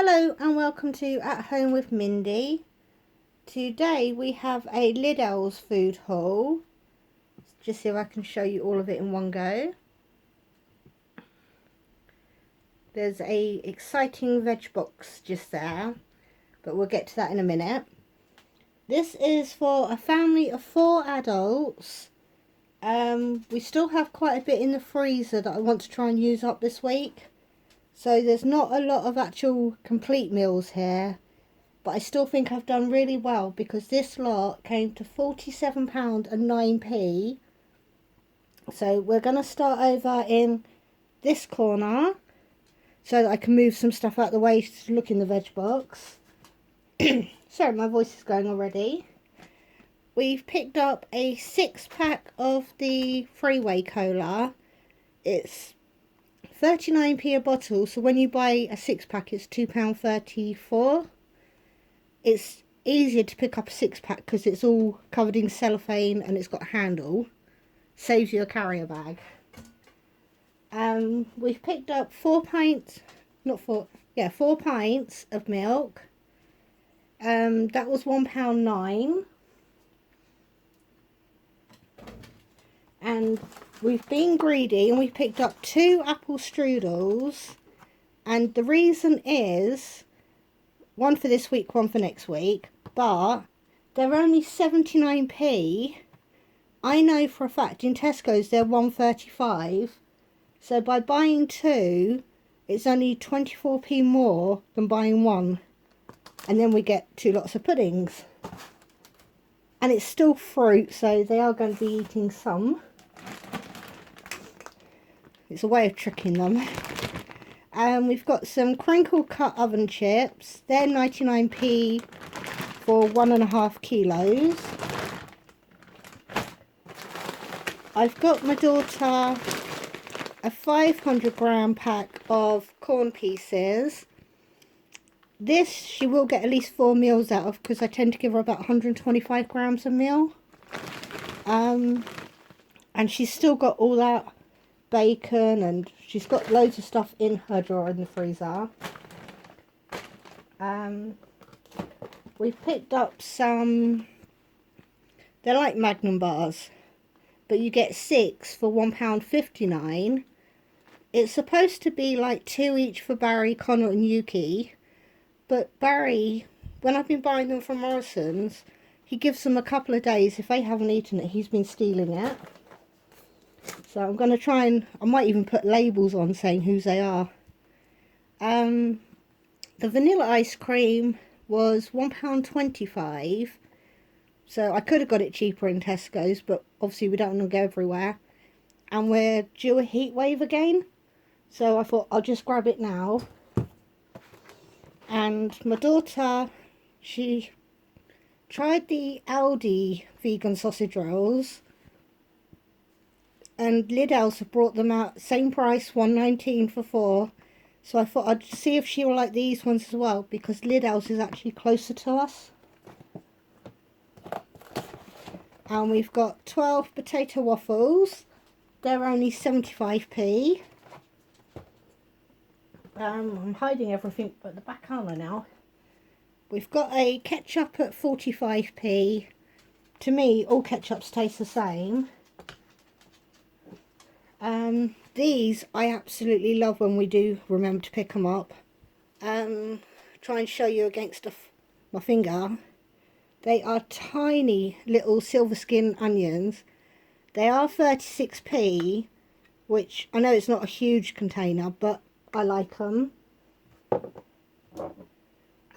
Hello and welcome to At Home with Mindy. Today we have a Lidl's food haul. Just see if I can show you all of it in one go. There's a exciting veg box just there, but we'll get to that in a minute. This is for a family of 4 adults. We still have quite a bit in the freezer that I want to try and use up this week. So there's not a lot of actual complete meals here, but I still think I've done really well because this lot came to £47.09. So we're going to start over in this corner so that I can move some stuff out the way to look in the veg box. Sorry, my voice is going already. We've picked up a 6-pack of the Freeway Cola. It's 39p a bottle, so when you buy a 6-pack it's £2.34. It's easier to pick up a 6-pack because it's all covered in cellophane and it's got a handle. Saves you a carrier bag. We've picked up 4 pints of milk. That was £1.09. And we've been greedy and we've picked up 2 apple strudels, and the reason is one for this week, one for next week, but they're only 79p. I know for a fact in Tesco's they're 1.35, so by buying 2 it's only 24p more than buying 1, and then we get 2 lots of puddings, and it's still fruit, so they are going to be eating some. It's a way of tricking them. And we've got some Crinkle cut oven chips. They're 99p for 1.5 kilos. I've got my daughter a 500-gram pack of corn pieces. This she will get at least 4 meals out of because I tend to give her about 125 grams a meal. And she's still got all that bacon, and she's got loads of stuff in her drawer in the freezer. We've picked up some, they're like Magnum bars, but you get 6 for £1.59. It's supposed to be like 2 each for Barry, Connor and Yuki, but Barry, when I've been buying them from Morrison's, he gives them a couple of days. If they haven't eaten it, he's been stealing it. So I'm going to try and, I might even put labels on saying whose they are. The vanilla ice cream was £1.25. So I could have got it cheaper in Tesco's, but obviously we don't want to go everywhere. And we're due a heat wave again. So I thought I'll just grab it now. And my daughter, she tried the Aldi vegan sausage rolls. And Lidl's have brought them out, same price, £1.19 for 4. So I thought I'd see if she will like these ones as well, because Lidl's is actually closer to us. And we've got 12 potato waffles. They're only 75p. I'm hiding everything but the back corner now. We've got a ketchup at 45p. To me, all ketchups taste the same. These I absolutely love when we do remember to pick them up. Try and show you against my finger. They are tiny little silver skin onions. They are 36p, which I know it's not a huge container, but I like them.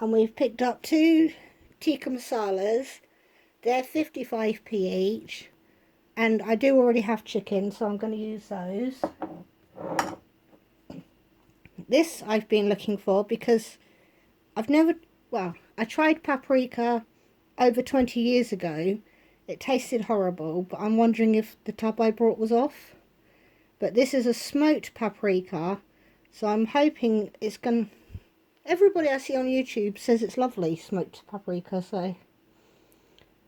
And we've picked up 2 Tikka Masalas. They're 55p each. And I do already have chicken, so I'm going to use those. This I've been looking for because I tried Paprika over 20 years ago. It tasted horrible, but I'm wondering if the tub I brought was off. But this is a smoked paprika, so I'm hoping it's going to... Everybody I see on YouTube says it's lovely, smoked paprika, so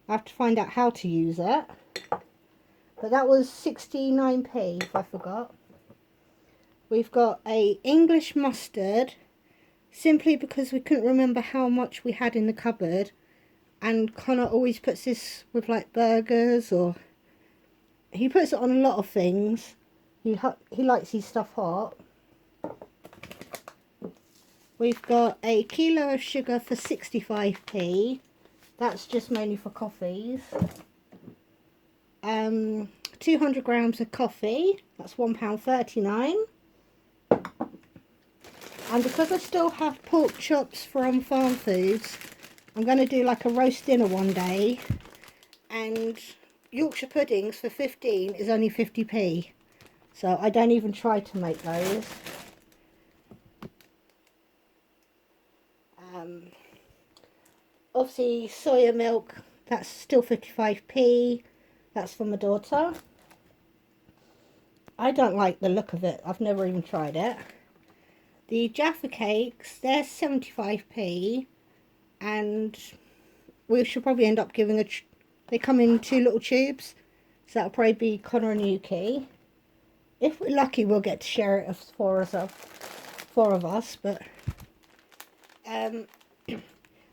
I have to find out how to use it. But that was 69p, if I forgot. We've got a English mustard, simply because we couldn't remember how much we had in the cupboard, and Connor always puts this with like burgers, or he puts it on a lot of things. He likes his stuff hot. We've got a kilo of sugar for 65p. That's just mainly for coffees. 200 grams of coffee. That's £1.39. And because I still have pork chops from Farm Foods, I'm going to do like a roast dinner one day. And Yorkshire puddings for 15 is only 50p. So I don't even try to make those. Obviously soya milk, that's still 55p. That's for my daughter. I don't like the look of it. I've never even tried it. The Jaffa cakes, they're 75p. And we should probably end up giving they come in 2 little tubes. So that'll probably be Connor and Yuki. If we're lucky, we'll get to share it as 4 of us. But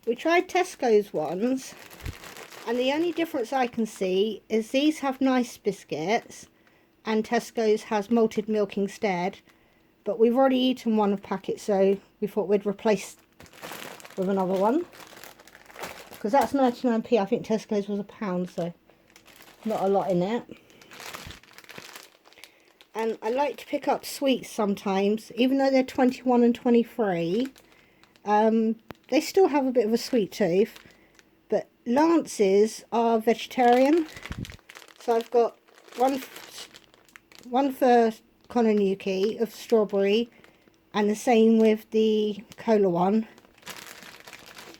we tried Tesco's ones, and the only difference I can see is these have nice biscuits and Tesco's has malted milk instead. But we've already eaten one of packet, so we thought we'd replace with another one. Because that's 99p. I think Tesco's was £1, so not a lot in it. And I like to pick up sweets sometimes, even though they're 21 and 23. They still have a bit of a sweet tooth, but Lance's are vegetarian. So I've got one for Connor and Yuki of strawberry, and the same with the cola one.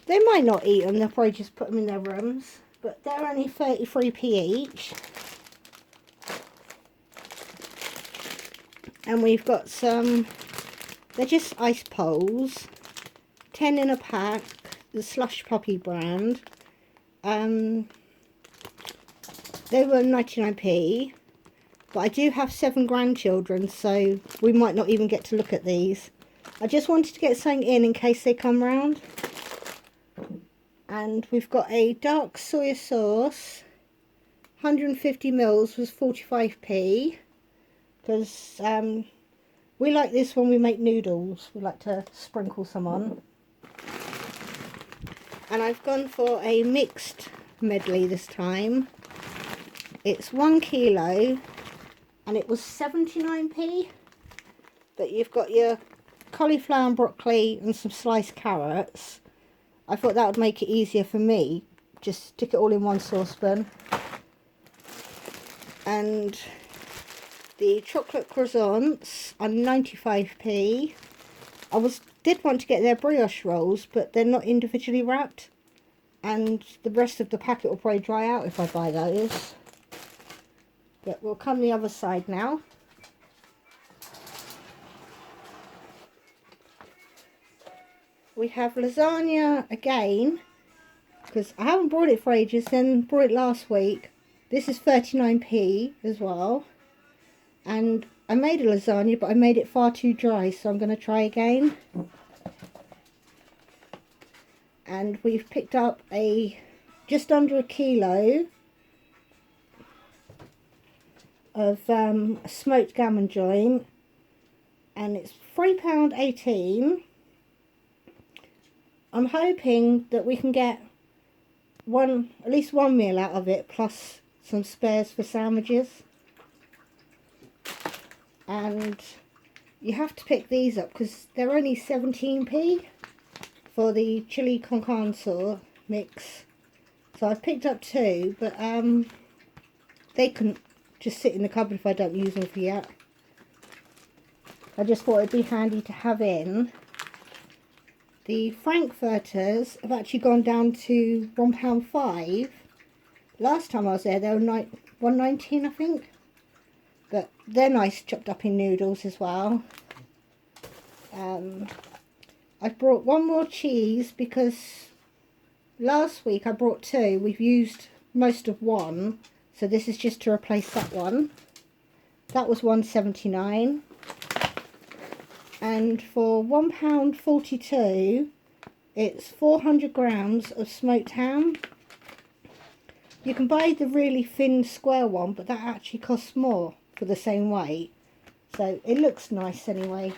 They might not eat them, they'll probably just put them in their rooms, but they're only 33p each. And we've got some, they're just ice poles, 10 in a pack, the Slush Puppy brand. They were 99p, but I do have 7 grandchildren, so we might not even get to look at these. I just wanted to get something in case they come round. And we've got a dark soya sauce, 150 mils was 45p. Because we like this when we make noodles. We like to sprinkle some on. And I've gone for a mixed medley this time. It's 1 kilo and it was 79p. But you've got your cauliflower and broccoli and some sliced carrots. I thought that would make it easier for me. Just stick it all in one saucepan. And the chocolate croissants are 95p. I did want to get their brioche rolls, but they're not individually wrapped. And the rest of the packet will probably dry out if I buy those. But we'll come the other side now. We have lasagna again, because I haven't brought it for ages, then brought it last week. This is 39p as well. And I made a lasagna, but I made it far too dry, so I'm going to try again. And we've picked up just under 1 kilo of smoked gammon joint, and it's £3.18. I'm hoping that we can get at least one meal out of it, plus some spares for sandwiches. And you have to pick these up because they're only 17p for the chili con carne sauce mix. So I've picked up 2, but they can just sit in the cupboard if I don't use them for yet. I just thought it'd be handy to have in. The frankfurters have actually gone down to £1.5. Last time I was there, they were £1.19, I think. But they're nice chopped up in noodles as well. I've brought one more cheese because last week I brought 2. We've used most of one, so this is just to replace that one. That was £1.79. and for £1.42 it's 400 grams of smoked ham. You can buy the really thin square one, but that actually costs more for the same weight. So it looks nice anyway.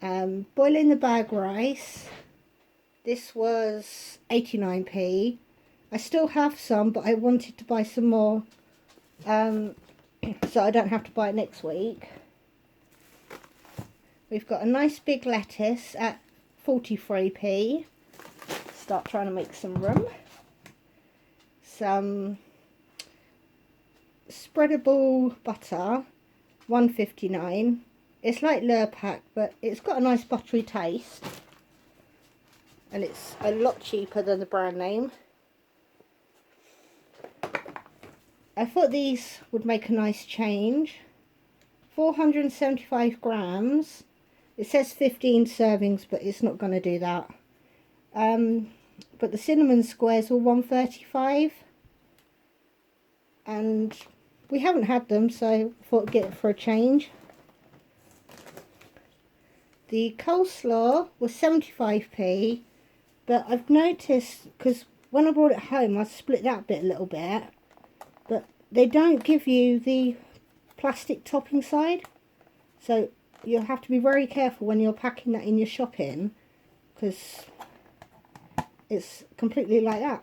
Boiling the bag rice. This was 89p. I still have some, but I wanted to buy some more so I don't have to buy it next week. We've got a nice big lettuce at 43p. Start trying to make some room. Some spreadable butter, 1.59. It's like Lurpak, but it's got a nice buttery taste, and it's a lot cheaper than the brand name. I thought these would make a nice change. 475 grams. It says 15 servings, but it's not going to do that. But the cinnamon squares were 1.35, and we haven't had them, so I thought I'd get it for a change. The coleslaw was 75p, but I've noticed, because when I brought it home I split that bit a little bit, but they don't give you the plastic topping side, so you'll have to be very careful when you're packing that in your shopping, because it's completely like that.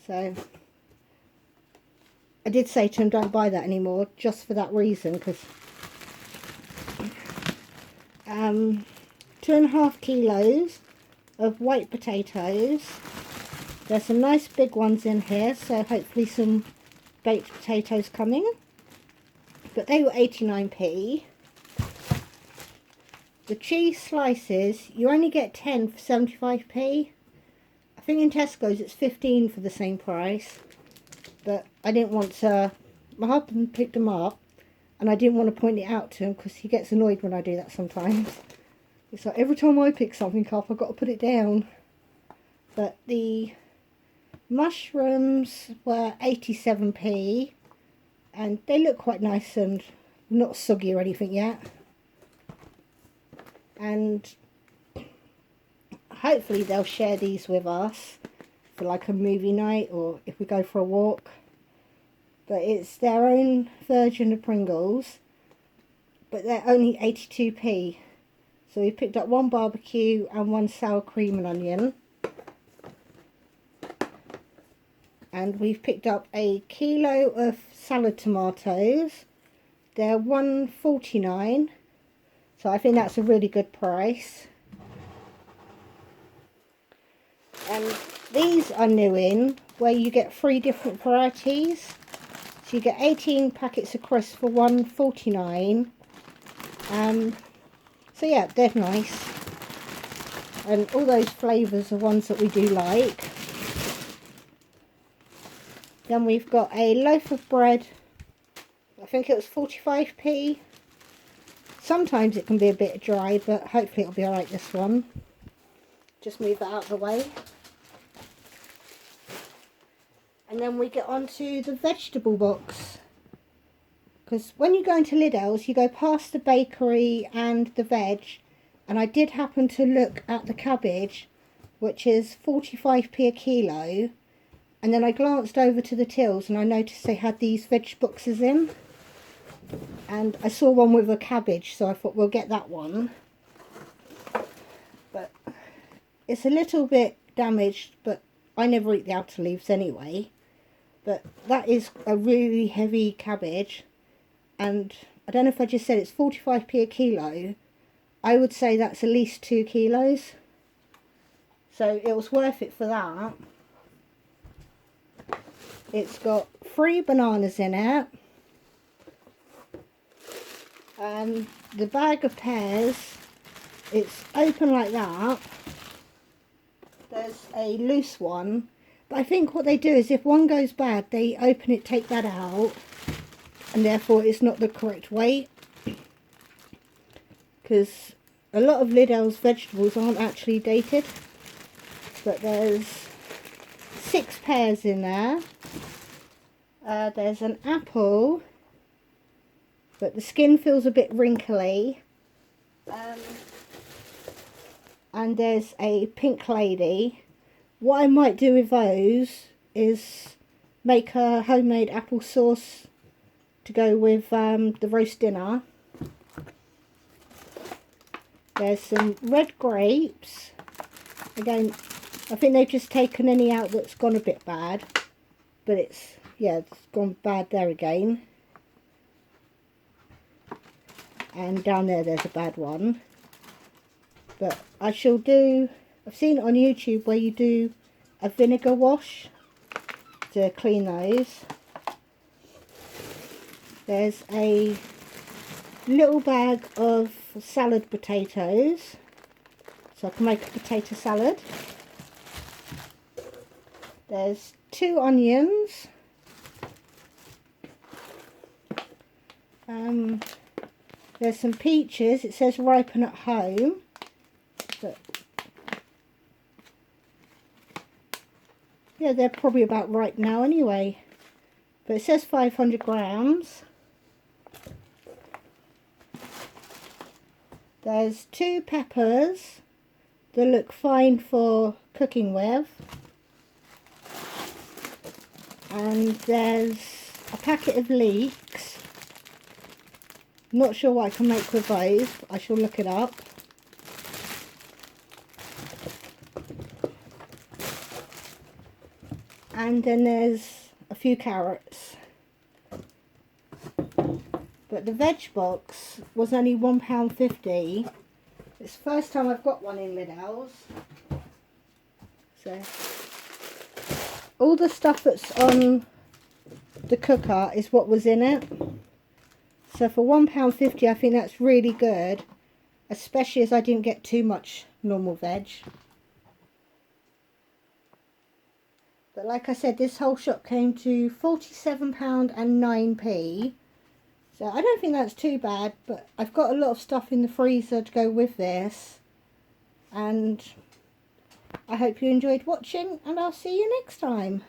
So I did say to him, don't buy that anymore, just for that reason, because 2.5 kilos of white potatoes. There's some nice big ones in here, so hopefully some baked potatoes coming. But they were 89p. The cheese slices, you only get 10 for 75p. I think in Tesco's it's 15 for the same price. But I didn't want to, my husband picked them up, and I didn't want to point it out to him because he gets annoyed when I do that sometimes. It's like every time I pick something up I've got to put it down. But the mushrooms were 87p, and they look quite nice and not soggy or anything yet. And hopefully they'll share these with us for like a movie night or if we go for a walk. But it's their own version of Pringles, but they're only 82p. So we picked up one barbecue and one sour cream and onion. And we've picked up a kilo of salad tomatoes. They're 1.49, so I think that's a really good price. And these are new in, where you get 3 different varieties. So you get 18 packets of crisps for 1.49. So yeah, they're nice. And all those flavours are ones that we do like. Then we've got a loaf of bread. I think it was 45p. Sometimes it can be a bit dry, but hopefully it'll be alright this one. Just move that out of the way. And then we get on to the vegetable box. Because when you go into Lidl's, you go past the bakery and the veg. And I did happen to look at the cabbage, which is 45p a kilo. And then I glanced over to the tills and I noticed they had these veg boxes in. And I saw one with a cabbage, so I thought we'll get that one. But it's a little bit damaged, but I never eat the outer leaves anyway. But that is a really heavy cabbage, and I don't know if I just said it's 45p a kilo. I would say that's at least 2 kilos. So it was worth it for that. It's got 3 bananas in it. And the bag of pears, it's open like that. There's a loose one. But I think what they do is if one goes bad, they open it, take that out, and therefore it's not the correct weight. Because a lot of Lidl's vegetables aren't actually dated. But there's 6 pears in there. There's an apple. but the skin feels a bit wrinkly. And there's a pink lady. What I might do with those is make a homemade apple sauce to go with the roast dinner. There's some red grapes. Again, I think they've just taken any out that's gone a bit bad. But it's gone bad there again. And down there's a bad one. But I shall do, I've seen it on YouTube where you do a vinegar wash to clean those. There's a little bag of salad potatoes, so I can make a potato salad. There's 2 onions. There's some peaches. It says ripen at home. But yeah, they're probably about ripe now anyway. But it says 500 grams. There's 2 peppers that look fine for cooking with. And there's a packet of leeks. Not sure what I can make with those, but I shall look it up. And then there's a few carrots. But the veg box was only £1.50. It's the first time I've got one in Lidl's. So all the stuff that's on the cooker is what was in it. So for £1.50 I think that's really good. Especially as I didn't get too much normal veg. But like I said, this whole shop came to £47.09. So I don't think that's too bad, but I've got a lot of stuff in the freezer to go with this. And I hope you enjoyed watching, and I'll see you next time.